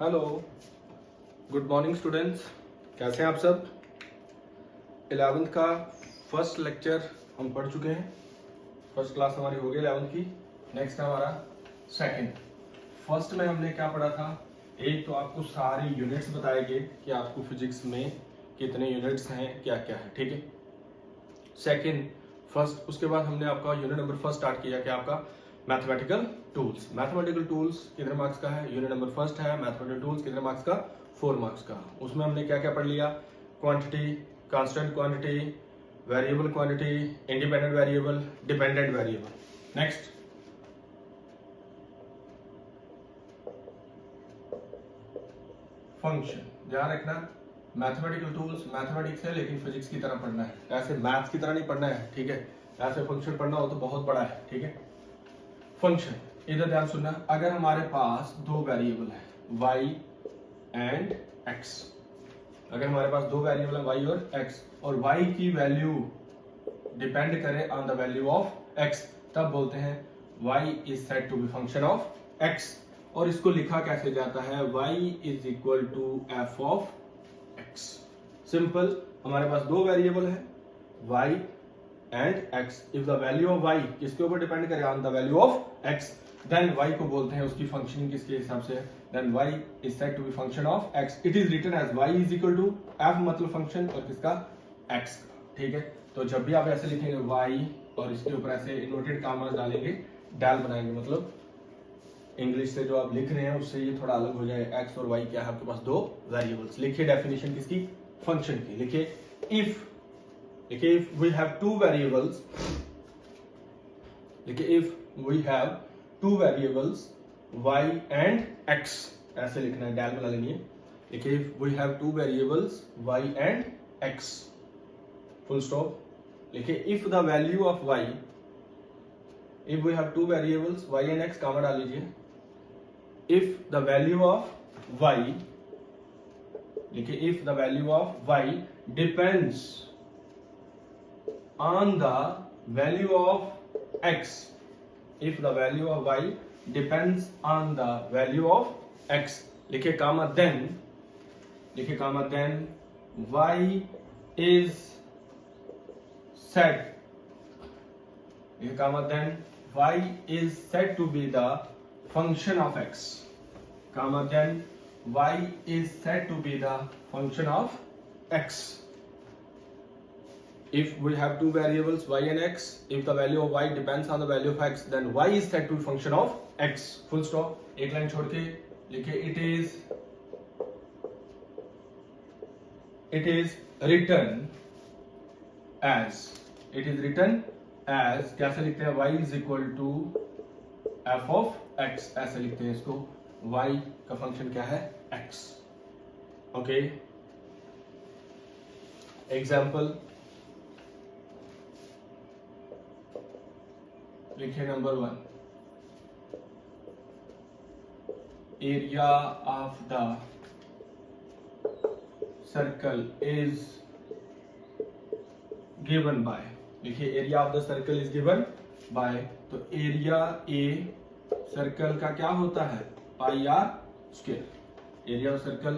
Hello, good morning students. कैसे हैं आप सब? 11th का फर्स्ट लेक्चर हम पढ़ चुके हैं। फर्स्ट क्लास हमारी हो गई 11th की। नेक्स्ट है हमारा सेकंड। फर्स्ट में हमने क्या पढ़ा था? एक तो आपको सारे यूनिट्स बताए गए कि आपको फिजिक्स में कितने यूनिट्स हैं, क्या क्या है, ठीक है। सेकंड फर्स्ट, उसके बाद हमने आपका यूनिट नंबर फर्स्ट स्टार्ट किया कि आपका मैथमेटिकल टूल्स। मैथमेटिकल टूल्स कितने मार्क्स का है? यूनिट नंबर फर्स्ट है मैथमेटिकल टूल्स, कितने मार्क्स का? 4 मार्क्स का। उसमें हमने क्या क्या पढ़ लिया? Quantity, constant quantity, variable quantity, independent variable, dependent variable. Next function. ध्यान रखना, मैथमेटिकल टूल्स मैथमेटिक्स है लेकिन फिजिक्स की तरह पढ़ना है, ऐसे मैथ्स की तरह नहीं पढ़ना है, ठीक है। ऐसे फंक्शन पढ़ना हो तो बहुत बड़ा है, ठीक है। फंक्शन, इधर ध्यान सुनना। अगर हमारे पास दो वेरिएबल है y एंड x, अगर हमारे पास दो वेरिएबल है y और x, और y की वैल्यू डिपेंड करे on the value of x, तब बोलते हैं y is said to be function of x। और इसको लिखा कैसे जाता है? y is equal to f of x। Simple, हमारे पास दो वेरिएबल है y and x। If the value of y किसके ऊपर डिपेंड करे? On the value of x, then y को बोलते हैं उसकी फंक्शनिंग किसके हिसाब से? Then y is said to be function of x। It is written as y is equal to f, मतलब फंक्शन, और किसका? x का, ठीक है। तो जब भी आप ऐसे लिखेंगे y और इसके ऊपर ऐसे इन्वर्टेड कॉमास डालेंगे, डैल बनाएंगे, मतलब इंग्लिश से जो आप लिख रहे हैं उससे ये थोड़ा अलग हो जाए। x और y क्या है? आपके पास दो वेरिएबल्स। लिखिए डेफिनेशन किसकी? फंक्शन की। लिखिए if we have two variables, y and x, ऐसे लिखना है, डैल बना लेनी है। देखिए if we have two variables y and x, full stop। देखिए if the value of y, if we have two variables y and x, comma डाल लीजिए। if the value of y, देखिए if the value of y depends on the value of x, if the value of y depends on the value of x, लिखे कामा then, लिखे कामा then y is said, लिखे कामा then y is said to be the function of x, comma then y is said to be the function of x। If we have two variables y and x, if the value of y depends on the value of x, then y is said to be function of x, full stop। एक line छोड़ के लिखिए it is written as, कैसे लिखते हैं? y is equal to f of x, ऐसे लिखते हैं इसको। y का फंक्शन क्या है? x, okay. एग्जाम्पल लिखिए number 1, area of the circle is given by, लिखिए area of the circle is given by. तो एरिया ए सर्कल का क्या होता है? Pi r square. Area of circle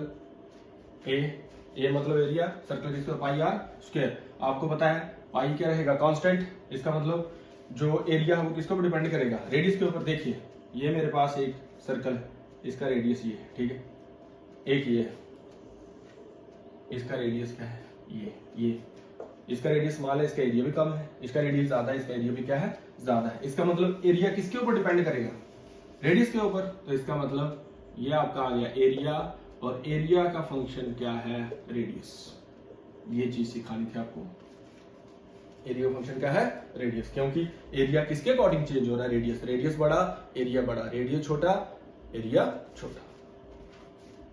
ए मतलब एरिया, सर्कल किसका? Pi r square. आपको पता है पाई क्या रहेगा? कांस्टेंट। इसका मतलब जो एरिया है वो किसके ऊपर डिपेंड करेगा? रेडियस के ऊपर। देखिए ये मेरे पास एक सर्कल है, इसका रेडियस ये है, ठीक है। एक ये है, इसका रेडियस क्या है? ये इसका रेडियस स्मॉल है, इसका एरिया भी कम है। इसका रेडियस ज्यादा है, इसका एरिया भी क्या है? ज्यादा है। इसका मतलब एरिया किसके ऊपर डिपेंड करेगा? रेडियस के ऊपर। तो इसका मतलब ये आपका आ गया एरिया, और एरिया का फंक्शन क्या है? रेडियस। ये चीज सिखानी थी आपको। एरिया फंक्शन क्या है? रेडियस। क्योंकि एरिया किसके अकॉर्डिंग चेंज हो रहा है? रेडियस बड़ा, एरिया बड़ा, रेडियस छोटा, एरिया छोटा।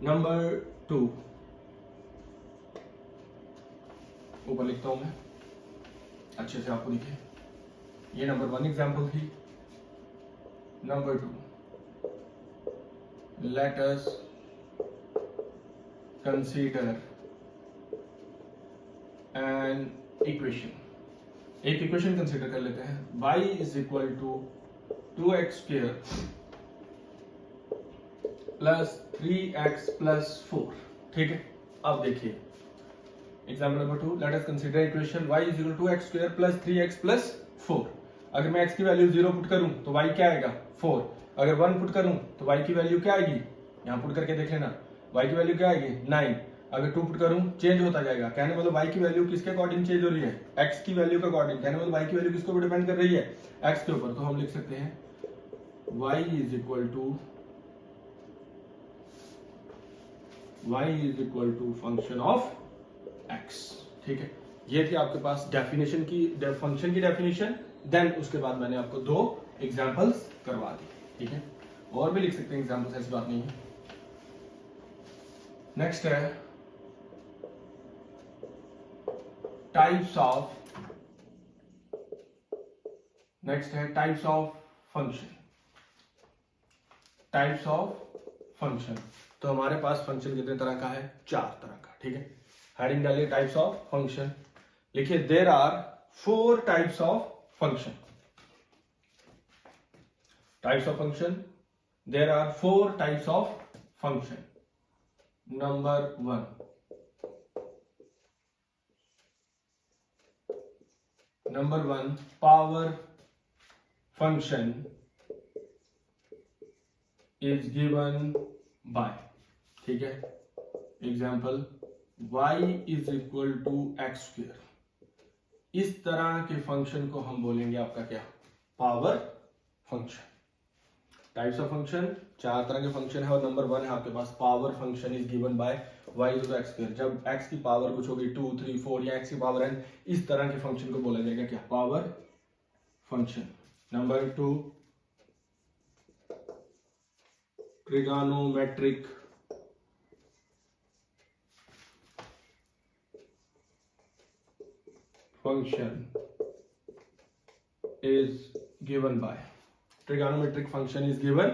नंबर 2, ऊपर लिखता हूं मैं, अच्छे से आपको दिखे। ये नंबर 1 एग्जांपल थी। Number 2, let us consider an equation. एक इक्वेशन कंसीडर कर लेते हैं। y is equal to 2x square plus 3x plus 4, ठीक है। अब देखिए example number 2, let us consider equation y is equal to X square plus 3x plus 4। अगर मैं x की वैल्यू 0 पुट करूं तो y क्या आएगा 4, अगर 1 पुट करूं तो y की वैल्यू क्या आएगी, यहां पुट करके देख लेना, y की वैल्यू क्या आएगी 9, अगर 2 पुट करूं चेंज होता जाएगा, कहने मतलब y की वैल्यू किसके अकॉर्डिंग चेंज हो रही है, x की वैल्यू के अकॉर्डिंग, कहने मतलब y की वैल्यू किसके ऊपर डिपेंड कर रही है, x के ऊपर। तो हम लिख सकते हैं y is equal to function of x, ठीक है। ये थी आपके पास डेफिनेशन की, फंक्शन की डेफिनेशन, देन उसके बाद मैंने आपको 2 एग्जांपल्स करवा दी, ठीक है। और भी लिख सकते हैं एग्जांपल्स, ऐसी बात नहीं है। नेक्स्ट है types of function. Types of function, तो हमारे पास फंक्शन कितने तरह का है, 4 तरह का, ठीक है। हेडिंग डालिए टाइप्स ऑफ फंक्शन, लिखिए there are 4 types of function. Types of function, there are 4 types of function. Number 1 power function is given by, ठीक है। Example y is equal to X square, इस तरह के फंक्शन को हम बोलेंगे आपका क्या, power function. Types of function 4 तरह के फंक्शन है, और नंबर 1 है आपके पास power function is given by y is x square. जब x की पावर कुछ होगी 2, 3, 4 या x की पावर n, इस तरह के फंक्शन को बोला जाएगा क्या, power function. Number 2 trigonometric function is given bye, trigonometric function is given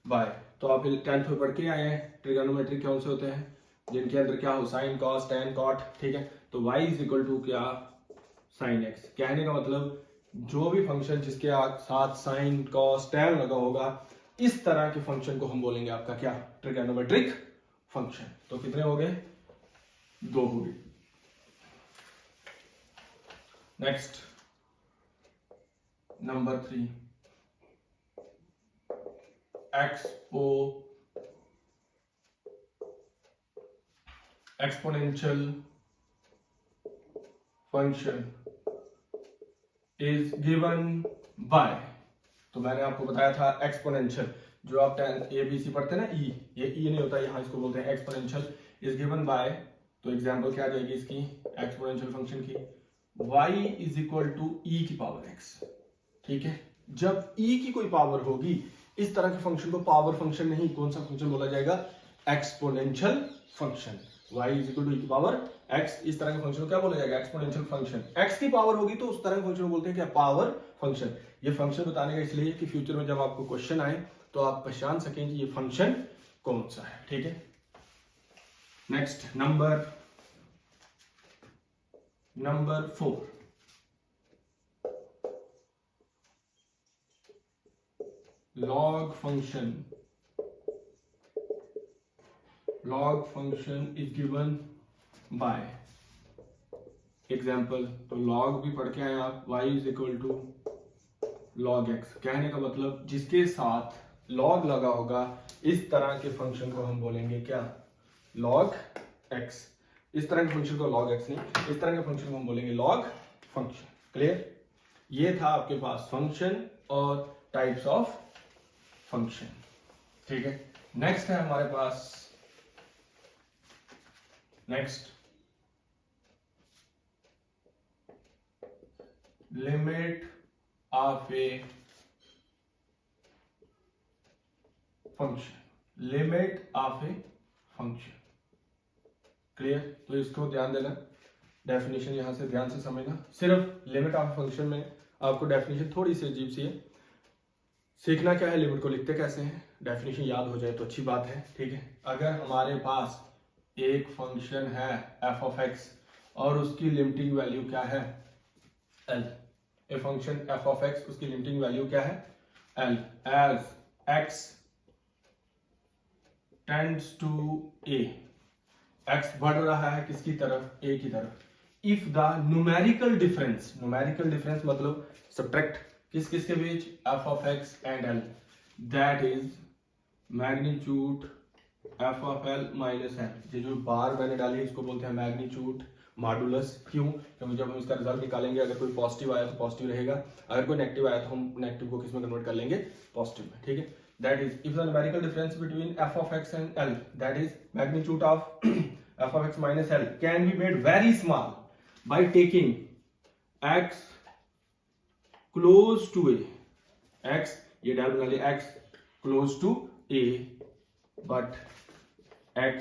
by. तो आप 10th में पढ़ के आए हैं ट्रिगोनोमेट्रिक कौन से होते हैं, जिनके अंदर क्या हो, साइन कॉस टेन कॉट, ठीक है। तो y इज इक्वल टू क्या, साइन x, कहने का मतलब जो भी फंक्शन जिसके साथ साइन कॉस टेन लगा होगा, इस तरह के फंक्शन को हम बोलेंगे आपका क्या, ट्रिगोनोमेट्रिक फंक्शन। तो कितने हो गए, 2 हो गए। Next number 3 exponential function is given by. तो मैंने आपको बताया था एक्सपोनेंशियल, जो आप 10 ABC पढ़ते हैं ना, ई, ये ई नहीं होता, यहां इसको बोलते हैं एक्सपोनेंशियल इज गिवन बाय। तो एग्जांपल क्या आ जाएगी इसकी, एक्सपोनेंशियल फंक्शन की, y is equal to e की पावर x, ठीक है। जब e की कोई पावर होगी, इस तरह के फंक्शन को पावर फंक्शन नहीं, कौन सा फंक्शन बोला जाएगा, exponential function. y is equal to e की पावर x, इस तरह के फंक्शन को क्या बोला जाएगा, एक्सपोनेंशियल फंक्शन। x की पावर होगी तो उस तरह के फंक्शन को बोलते हैं क्या, पावर फंक्शन। ये फंक्शन बताने का इसलिए कि फ्यूचर में जब आपको क्वेश्चन आए तो आप पहचान सकें कि ये फंक्शन कौन सा है, ठीक है। Next number 4 log function is given by example. तो log भी पढ़ के आए आप, y is equal to log x, कहने का मतलब जिसके साथ log लगा होगा, इस तरह के फंक्शन को हम बोलेंगे क्या, log x। इस तरह के फंक्शन को log x नहीं, इस तरह के फंक्शन को हम बोलेंगे log फंक्शन। क्लियर, ये था आपके पास फंक्शन और टाइप्स ऑफ फंक्शन, ठीक है। नेक्स्ट है हमारे पास, next limit of a function, limit of a function. Clear, तो इसको ध्यान देना, डेफिनेशन यहां से ध्यान से समझना। सिर्फ लिमिट ऑफ फंक्शन में आपको डेफिनेशन थोड़ी सी अजीब सी है, सीखना क्या है, लिमिट को लिखते कैसे हैं, डेफिनेशन याद हो जाए तो अच्छी बात है, ठीक है। अगर हमारे पास एक फंक्शन है f ऑफ x और उसकी लिमिटिंग वैल्यू क्या है, l, a function f of x, उसकी लिमिटिंग वैल्यू क्या है, l, as x tends to a, x बढ़ रहा है किसकी तरफ, a की तरफ। इफ द न्यूमेरिकल डिफरेंस मतलब सब्ट्रैक्ट किस किस के बीच, f of x and l, that is magnitude f of l minus l। ये जो बार मैंने डाली है इसको बोलते हैं मैग्नीट्यूड मॉडुलस। क्यों? क्योंकि जब हम इसका रिजल्ट निकालेंगे अगर कोई पॉजिटिव आया तो पॉजिटिव रहेगा, अगर कोई नेगेटिव आया तो हम नेगेटिव को किस में कन्वर्ट कर लेंगे, पॉजिटिव में। ठीक है, that is if the numerical difference between f of x and l, that is magnitude of f of x minus l can be made very small by taking x close to a, x ये डाल बना लिया, x close to a but x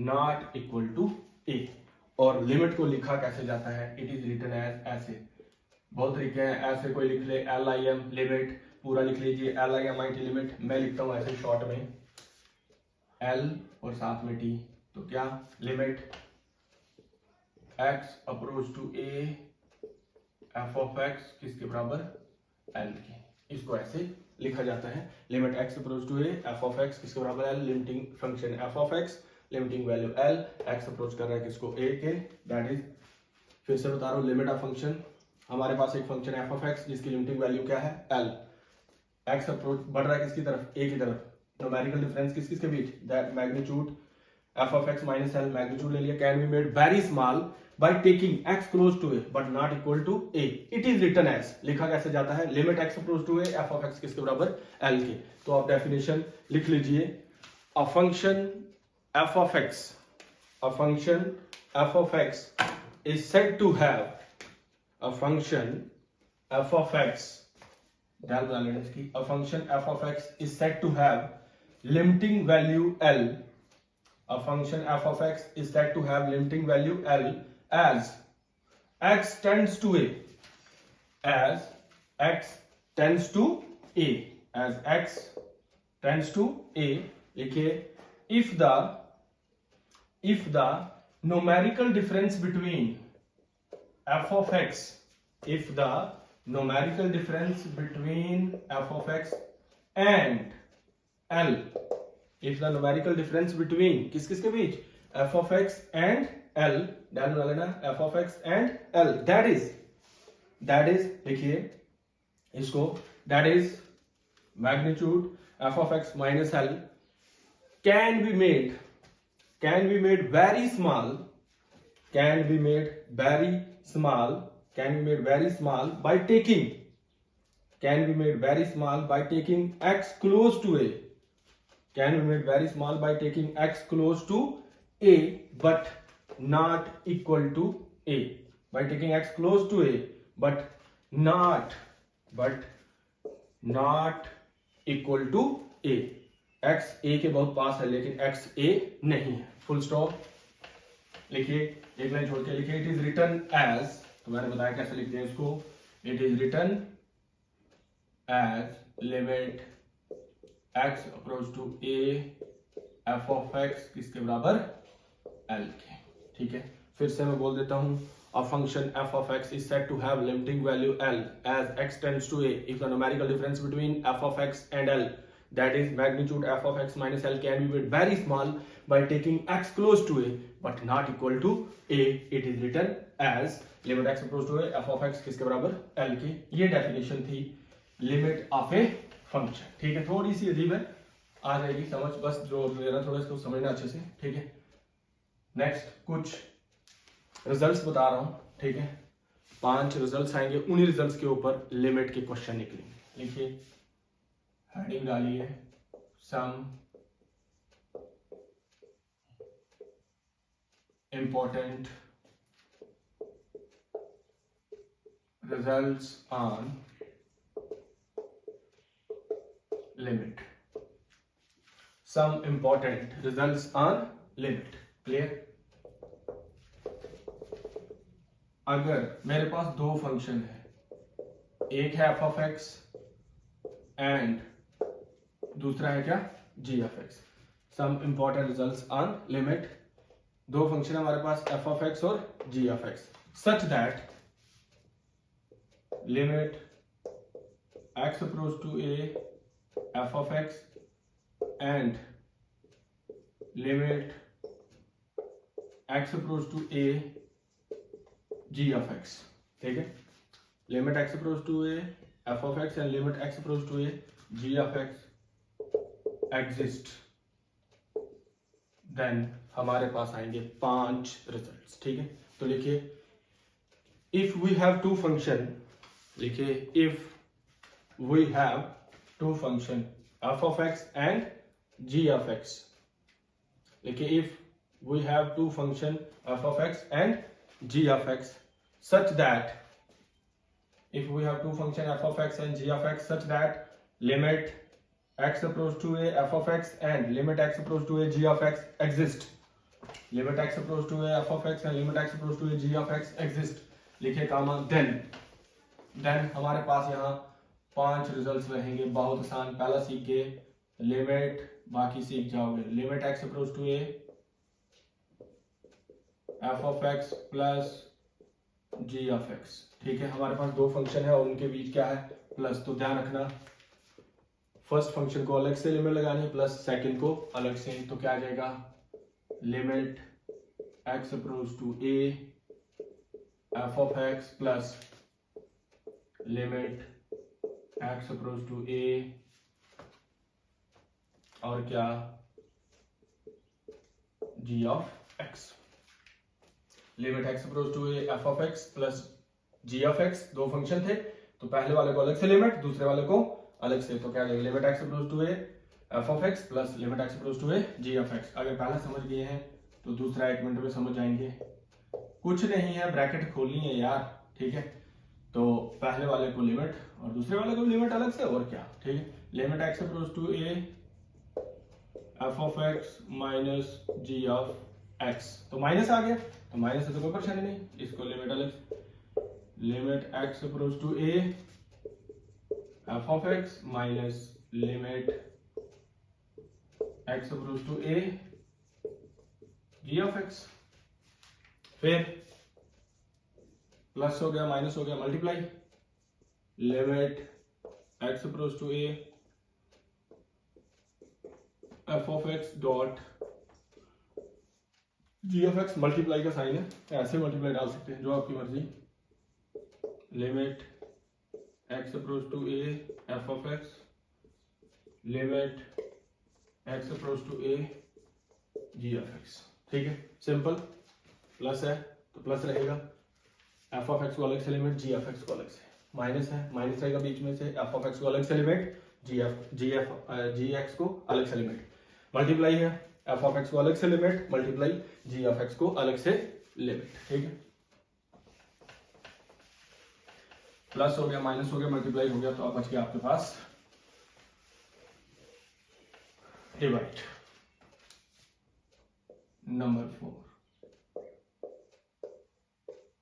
not equal to a। और limit को लिखा कैसे जाता है, इट इज रिटन एज ऐसे, बहुत तरीके हैं। ऐसे कोई लिख ले LIM लिमिट, पूरा लिख लीजिए LIMIT लिमिट। मैं लिखता हूं ऐसे शॉर्ट में L और साथ में T, तो क्या limit x approach to a f of x किसके बराबर, l के। इसको ऐसे लिखा जाता है, limit x approach to a f of x किसके बराबर l, limiting function f of x, limiting value l, x approach कर रहा है किसको, a के, दैट इज, फिर से बता रहा हूँ, लिमिट ऑफ फंक्शन, हमारे पास एक फंक्शन f ऑफ x जिसकी लिमिटिंग वैल्यू क्या है, l, x अप्रोच बढ़ रहा है किसकी तरफ, a की तरफ, न्यूमेरिकल डिफरेंस किस किस के बीच, that magnitude f of x minus l, magnitude ले लिया, can be made very small by taking x close to a but not equal to a, it is written as, लिखा कैसे जाता है, limit x approach to a f of x किसके बराबर, l के। तो आप डेफिनेशन लिख लीजिए, a function f of x, a function f of x is said to have, a function f of x, डाल लेना इसकी, a function f of x is said to have limiting value l, a function f of x is said to have limiting value l as x tends to a, as x tends to a, as x tends to a, लिखिए, if the numerical difference between f of x, if the numerical difference between f of x and l, if the numerical difference between किस किस के बीच, f of x and l, डाल बना लेना, f of x and l, that is लिखिए इसको, that is magnitude f of x minus l can be made very small, can be made very small by taking, can be made very small by taking x close to a, can be made very small by taking x close to a but not equal to a, by taking x close to a but not equal to a, x a के बहुत पास है लेकिन x a नहीं है, full stop. लिखिए, एक line छोड़ के लिखिए, इट इज रिटन एज, तो मैंने बताया कैसे लिखते हैं इसको, it is written as limit x approach to a f of x किसके बराबर, l के। ठीक है, फिर से मैं बोल देता हूं, a function f of x is said to have limiting value l as x tends to a if the numerical difference between f of x and l, that is magnitude f of x minus l, can be made very small by taking x close to a but not equal to a, it is written as limit x approach to a f of x किसके बराबर, l के। ये definition थी limit of a function. ठीक है, थोड़ी सी अजीब है, आ जाएगी समझ, बस जो लेना थोड़ा इसको समझना अच्छे से। ठीक है, नेक्स्ट कुछ रिजल्ट्स बता रहा हूं। ठीक है, 5 रिजल्ट्स आएंगे, उन्हीं रिजल्ट्स के ऊपर लिमिट के क्वेश्चन निकलेंगे। लिखिए, हेडिंग डालिए, some important results on limit, some important results on limit, clear। अगर मेरे पास दो फंक्शन है, एक है f of x एंड दूसरा है क्या, g of x, some important results on limit, दो फंक्शन है हमारे पास f of x और g of x, such that limit x approach to a f of x and limit x approach to a g of x, ठीक है, limit x approach to a f of x and limit x approach to a g of x exist, then हमारे पास आएंगे 5 results, ठीक है। तो लिखिए if we have two function, लिखिए if we have two function f of x and g of x, लिखिए if we have two function f of x and g of x such that, if we have two function f of x and g of x such that limit x approach to a f of x and limit x approach to a g of x exist, limit x approach to a f of x and limit x approach to a g of x exist, लिखे कामा then हमारे पास यहाँ 5 results रहेंगे, बहुत आसान, पहला सीख के limit, बाकी सीख जाओगे, limit x approach to a f of x plus g of x, ठीक है। हमारे पास दो फंक्शन है और उनके बीच क्या है, प्लस, तो ध्यान रखना फर्स्ट फंक्शन को अलग से लिमिट लगानी प्लस सेकंड को अलग से, तो क्या आ जाएगा, limit x approach to a f of x plus limit x approach to a और क्या g of x, limit x approach to a f of x plus g of x, दो फंक्शन थे तो पहले वाले को अलग से लिमिट, दूसरे वाले को अलग से, तो क्या आ जाएगा limit x approach to a f of x plus limit x approach to a g of x। अगर पहला समझ गए हैं तो दूसरा 1 मिनट में समझ जाएंगे, कुछ नहीं है, ब्रैकेट खोलनी है यार, ठीक है। तो पहले वाले को लिमिट और दूसरे वाले को लिमिट अलग से, और क्या, ठीक है, limit x approach to a f of x minus g of x, तो माइनस आ गया, तो माइनस से तो कोई परेशानी नहीं, इसको लिमिट अलग, limit x approach to a f of x minus limit x approach to a g of x, फिर प्लस हो गया माइनस हो गया multiply, limit x approach to a f of x dot g of x, multiply का sign है, ऐसे multiply डाल सकते हैं जो आपकी मर्जी, limit x approach to a f of x limit x approach to a g of x, ठीक है, सिंपल, प्लस है तो प्लस रहेगा, f of x को अलग से लिमिट, g of x को अलग से, माइनस है माइनस रहेगा बीच में से, f of x को अलग से लिमिट, g x को अलग से लिमिट, मल्टीप्लाई है, f of x को अलग से limit, multiply g of x को अलग से लिमिट, ठीक है, प्लस हो गया माइनस हो गया मल्टीप्लाई हो गया, तो अब बच गया आपके पास divide. Number 4,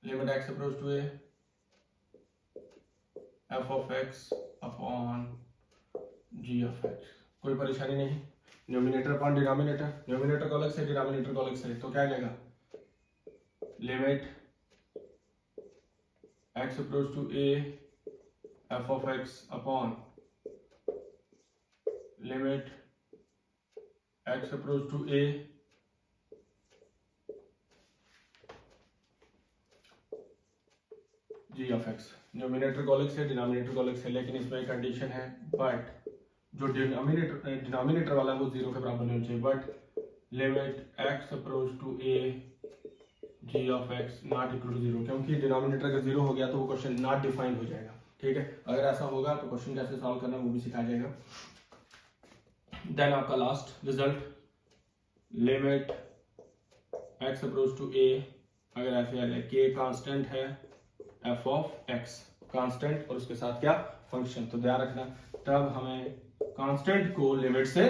limit x approach to a f of x upon g of x, कोई परेशानी नहीं, न्यूमिनेटर अपॉन डिनोमिनेटर, न्यूमिनेटर को अलग से डिनोमिनेटर को अलग से, तो क्या आ जाएगा, limit x approach to a f of x upon limit x approach to a g of x, numerator को अलग से डिनोमिनेटर को अलग से, लेकिन इसमें एक कंडीशन है, बट जो डिनोमिनेटर वाला है वो 0 के बराबर नहीं होना चाहिए, but limit x approach to a g of x not equal to 0, क्योंकि डिनोमिनेटर अगर 0 हो गया तो वो क्वेश्चन नॉट डिफाइंड हो जाएगा, ठीक है। अगर ऐसा होगा तो क्वेश्चन कैसे सॉल्व करना वो भी सिखाया जाएगा। देन आपका last result, limit x approach to a, अगर ऐसे आ जाए k कांस्टेंट है, f of x कांस्टेंट और उसके साथ क्या फंक्शन, तो ध्यान रखना तब हमें कांस्टेंट को लिमिट से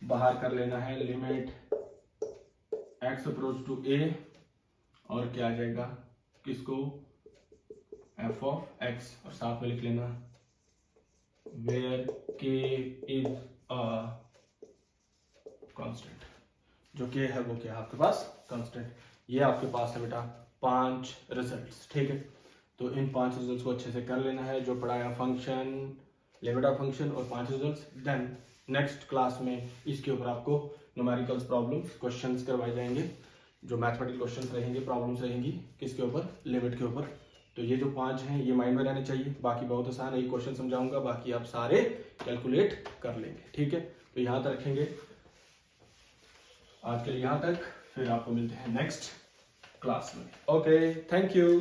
बाहर कर लेना है, limit x approach to a और क्या आ जाएगा किसको, f of x, और साथ में लिख लेना where k is a constant, जो k है वो क्या है आपके पास कांस्टेंट। ये आपके पास है बेटा 5 रिजल्ट्स, ठीक है। तो इन 5 रिजल्ट्स को अच्छे से कर लेना है, जो पढ़ाया फंक्शन, लिमिट ऑफ फंक्शन और 5 रिजल्ट्स। देन नेक्स्ट क्लास में इसके ऊपर आपको न्यूमेरिकल्स प्रॉब्लम्स क्वेश्चंस करवाए जाएंगे, जो मैथमेटिकल क्वेश्चंस रहेंगे, प्रॉब्लम्स रहेंगी किसके ऊपर, लिमिट के ऊपर। तो ये जो 5 हैं ये माइंड में रहने चाहिए, बाकी बहुत आसान है, एक क्वेश्चन समझाऊंगा, बाकी आप सारे कैलकुलेट कर लेंगे, ठीक है। तो यहाँ तक रखेंगे आज के लिए, यहाँ तक, फिर आपको मिलते हैं नेक्स्ट क्लास में। Okay, thank you.